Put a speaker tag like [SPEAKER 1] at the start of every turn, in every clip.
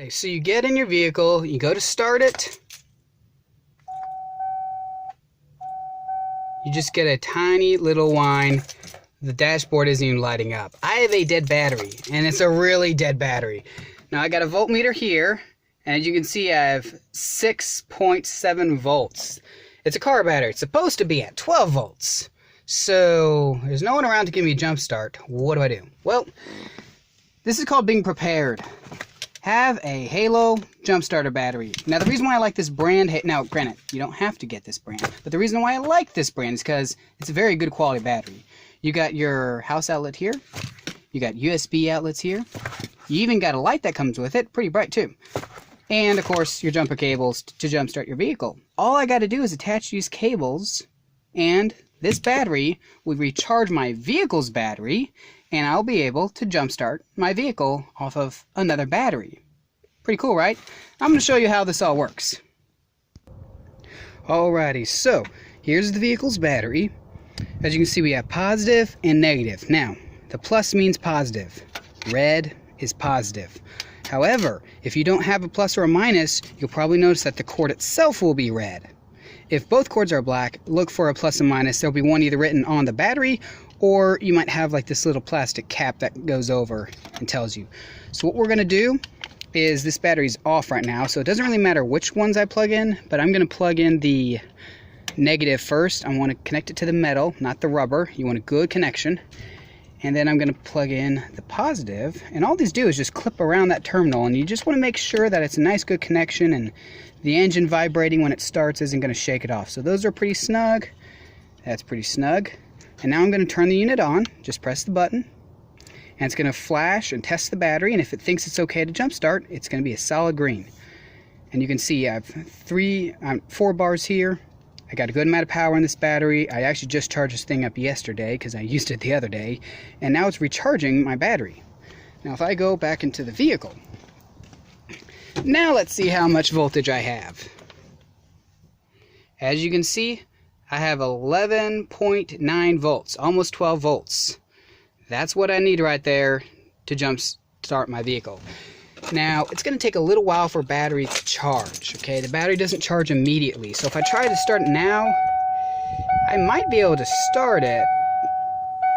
[SPEAKER 1] Okay, so you get in your vehicle, you go to start it. You just get a tiny little whine. The dashboard isn't even lighting up. I have a dead battery, and it's a really dead battery. Now I got a voltmeter here, and as you can see I have 6.7 volts. It's a car battery. It's supposed to be at 12 volts. So there's no one around to give me a jump start. What do I do? Well, this is called being prepared. Have a Halo jump starter battery. Now the reason why I like this brand, now granted, you don't have to get this brand, but the reason why I like this brand is because it's a very good quality battery. You got your house outlet here, you got USB outlets here, you even got a light that comes with it, pretty bright too. And of course your jumper cables to jump start your vehicle. All I got to do is attach these cables, and this battery will recharge my vehicle's battery, and I'll be able to jumpstart my vehicle off of another battery. Pretty cool, right? I'm going to show you how this all works. Alrighty, so here's the vehicle's battery. As you can see, we have positive and negative. Now, the plus means positive. Red is positive. However, if you don't have a plus or a minus, you'll probably notice that the cord itself will be red. If both cords are black, look for a plus and minus. There'll be one either written on the battery, or you might have like this little plastic cap that goes over and tells you. So what we're going to do is, this battery's off right now, so it doesn't really matter which ones I plug in, but I'm going to plug in the negative first. I want to connect it to the metal, not the rubber. You want a good connection. And then I'm going to plug in the positive, and all these do is just clip around that terminal, and you just want to make sure that it's a nice good connection and the engine vibrating when it starts isn't going to shake it off. So those are pretty snug. That's pretty snug. And now I'm going to turn the unit on. Just press the button, and it's going to flash and test the battery, and if it thinks it's okay to jump start, it's going to be a solid green. And you can see I have 4 bars here. I got a good amount of power in this battery. I actually just charged this thing up yesterday because I used it the other day, and now it's recharging my battery. Now if I go back into the vehicle, now let's see how much voltage I have. As you can see, I have 11.9 volts, almost 12 volts. That's what I need right there to jump start my vehicle. Now, it's going to take a little while for battery to charge, okay? The battery doesn't charge immediately, so if I try to start it now, I might be able to start it,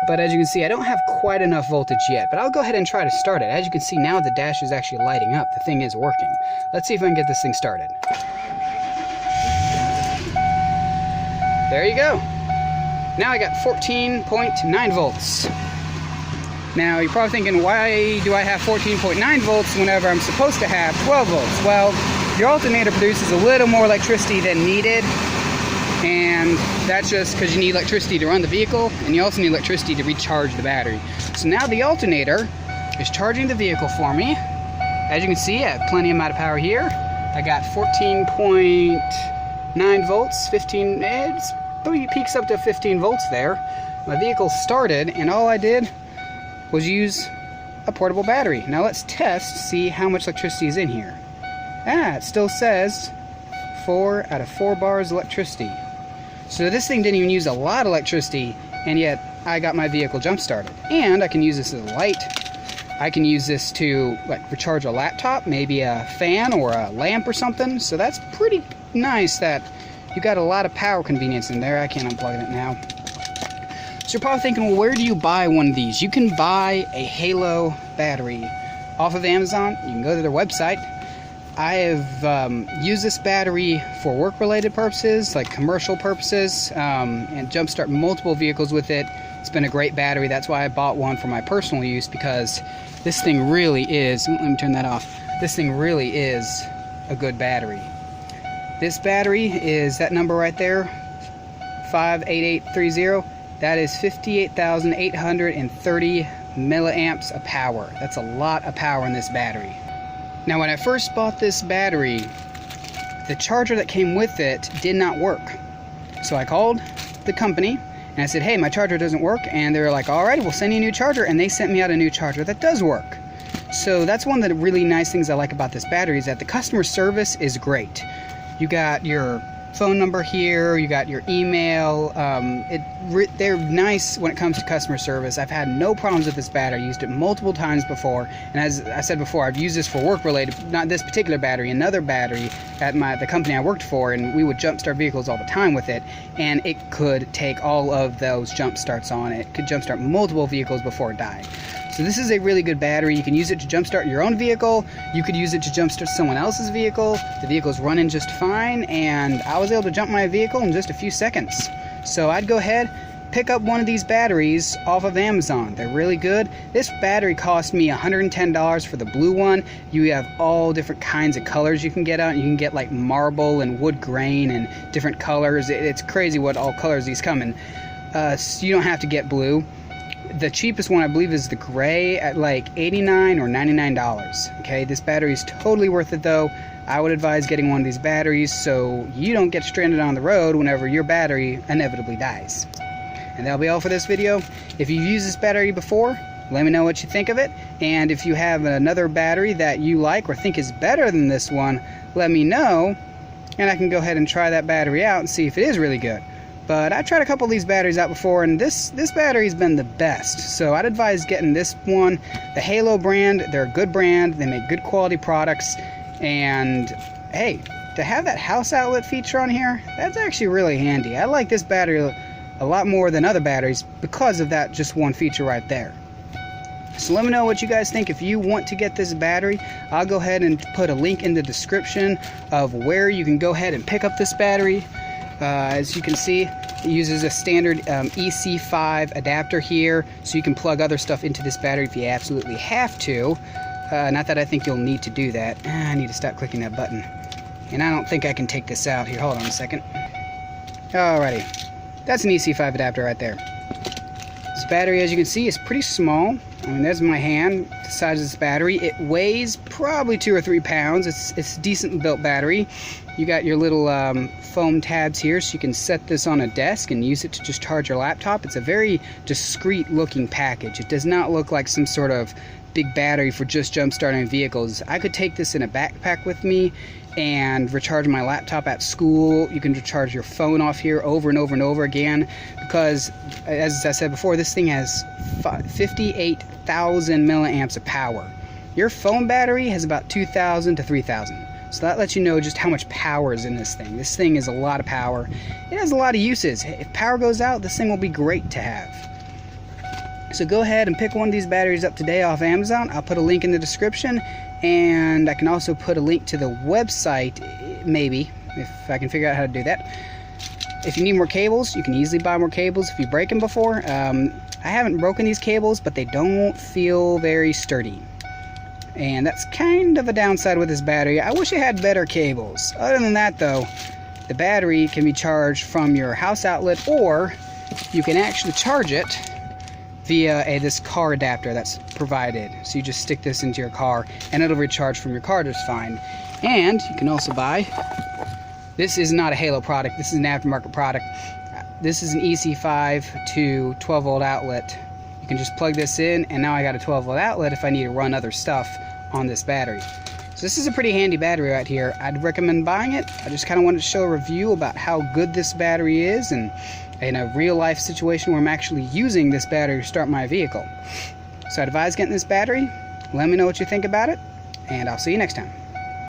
[SPEAKER 1] but as you can see, I don't have quite enough voltage yet, but I'll go ahead and try to start it. As you can see, now the dash is actually lighting up. The thing is working. Let's see if I can get this thing started. There you go. Now I got 14.9 volts. Now you're probably thinking, why do I have 14.9 volts whenever I'm supposed to have 12 volts? Well, your alternator produces a little more electricity than needed, and that's just because you need electricity to run the vehicle, and you also need electricity to recharge the battery. So now the alternator is charging the vehicle for me. As you can see, I have plenty amount of power here. I got 14.9 volts, it peaks up to 15 volts there. My vehicle started, and all I did was use a portable battery. Now let's test, see how much electricity is in here. It still says 4 out of 4 bars electricity. So this thing didn't even use a lot of electricity, and yet I got my vehicle jump started. And I can use this as a light. I can use this to recharge a laptop, maybe a fan or a lamp or something. So that's pretty nice that you got a lot of power convenience in there. I can't unplug it now. So you're probably thinking, well, where do you buy one of these? You can buy a Halo battery off of Amazon. You can go to their website. I have used this battery for work-related purposes, like commercial purposes, and jumpstart multiple vehicles with it. It's been a great battery. That's why I bought one for my personal use, because this thing really is, let me turn that off. This thing really is a good battery. This battery is that number right there, 58830. That is 58,830 milliamps of power. That's a lot of power in this battery. Now, when I first bought this battery, the charger that came with it did not work. So I called the company and I said, hey, my charger doesn't work. And they were like, all right, we'll send you a new charger. And they sent me out a new charger that does work. So that's one of the really nice things I like about this battery, is that the customer service is great. You got your phone number here, you got your email. They're nice when it comes to customer service. I've had no problems with this battery. I used it multiple times before, and as I said before, I've used this for work related, not this particular battery, another battery at the company I worked for, and we would jumpstart vehicles all the time with it, and it could take all of those jump starts on it. It could jumpstart multiple vehicles before it died. So this is a really good battery. You can use it to jumpstart your own vehicle. You could use it to jumpstart someone else's vehicle. The vehicle's running just fine, and I was able to jump my vehicle in just a few seconds. So I'd go ahead, pick up one of these batteries off of Amazon. They're really good. This battery cost me $110 for the blue one. You have all different kinds of colors you can get out. You can get like marble and wood grain and different colors. It's crazy what all colors these come in. So you don't have to get blue. The cheapest one I believe is the gray at like $89 or $99. Okay, this battery is totally worth it though. I would advise getting one of these batteries so you don't get stranded on the road whenever your battery inevitably dies. And that'll be all for this video. If you've used this battery before, let me know what you think of it. And if you have another battery that you like or think is better than this one, let me know, and I can go ahead and try that battery out and see if it is really good. But I tried a couple of these batteries out before, and this battery's been the best. So I'd advise getting this one, the Halo brand. They're a good brand. They make good quality products. And hey, to have that house outlet feature on here, that's actually really handy. I like this battery a lot more than other batteries because of that just one feature right there. So let me know what you guys think. If you want to get this battery, I'll go ahead and put a link in the description of where you can go ahead and pick up this battery. As you can see, it uses a standard EC5 adapter here, so you can plug other stuff into this battery if you absolutely have to. Not that I think you'll need to do that. I need to stop clicking that button. And I don't think I can take this out. Here, hold on a second. Alrighty. That's an EC5 adapter right there. This battery, as you can see, is pretty small. I mean, there's my hand, the size of this battery. It weighs probably 2 or 3 pounds. It's a decent built battery. You got your little foam tabs here, so you can set this on a desk and use it to just charge your laptop. It's a very discreet looking package. It does not look like some sort of big battery for just jump starting vehicles. I could take this in a backpack with me and recharge my laptop at school. You can recharge your phone off here over and over and over again, because as I said before, this thing has 58,000 milliamps of power. Your phone battery has about 2,000 to 3,000. So that lets you know just how much power is in this thing. This thing is a lot of power. It has a lot of uses. If power goes out, this thing will be great to have. So go ahead and pick one of these batteries up today off Amazon. I'll put a link in the description, and I can also put a link to the website, maybe, if I can figure out how to do that. If you need more cables, you can easily buy more cables if you break them before. I haven't broken these cables, but they don't feel very sturdy. And that's kind of a downside with this battery. I wish it had better cables. Other than that though, the battery can be charged from your house outlet, or you can actually charge it via this car adapter that's provided. So you just stick this into your car and it'll recharge from your car just fine. And you can also buy, this is not a Halo product, this is an aftermarket product. This is an EC5 to 12 volt outlet. You can just plug this in, and now I got a 12 volt outlet if I need to run other stuff on this battery. So this is a pretty handy battery right here. I'd recommend buying it. I just kind of wanted to show a review about how good this battery is, and in a real life situation where I'm actually using this battery to start my vehicle. So I'd advise getting this battery. Let me know what you think about it, and I'll see you next time.